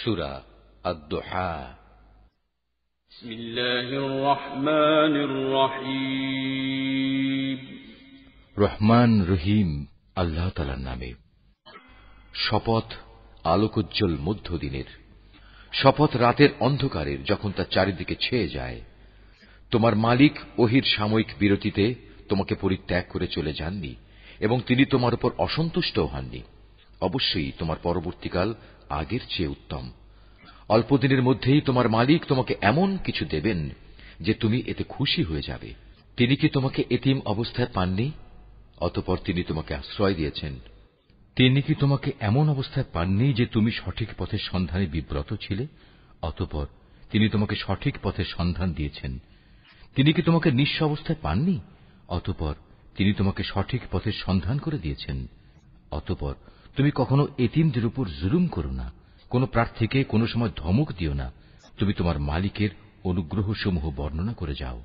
সূরা আদ-দুহা। বিসমিল্লাহির রহমানির রহিম। রহমান রহিম আল্লাহ তাআলার নামে। শপথ আলোকোজ্জ্বল মধ্যদিনের, শপথ রাতের অন্ধকারের যখন তা চারিদিকে ছেয়ে যায়। তোমার মালিক ওহীর সাময়িক বিরতিতে তোমাকে পরিত্যাগ করে চলে যাননি এবং তিনি তোমার উপর অসন্তুষ্ট হননি। অবশ্যই তোমার পরবর্তীকাল আগের চেয়ে উত্তম। অল্পদিনের মধ্যেই তোমার মালিক তোমাকে এমন কিছু দেবেন যে তুমি এতে খুশি হয়ে যাবে। তিনি কি তোমাকে এতিম অবস্থায় পাননি? অতঃপর তিনি তোমাকে আশ্রয় দিয়েছেন। তিনি কি তোমাকে এমন অবস্থায় পাননি যে তুমি সঠিক পথের সন্ধানে বিব্রত ছিলে? অতঃপর তিনি তোমাকে সঠিক পথের সন্ধান দিয়েছেন। তিনি কি তোমাকে নিঃস্ব অবস্থায় পাননি? অতঃপর তিনি তোমাকে সঠিক পথের সন্ধান করে দিয়েছেন। অতঃপর তুমি কখনো এতিমদের উপর জুলুম করো না, কোন প্রার্থীকে কোন সময় ধমক দিও না। তুমি তোমার মালিকের অনুগ্রহসমূহ বর্ণনা করে যাও।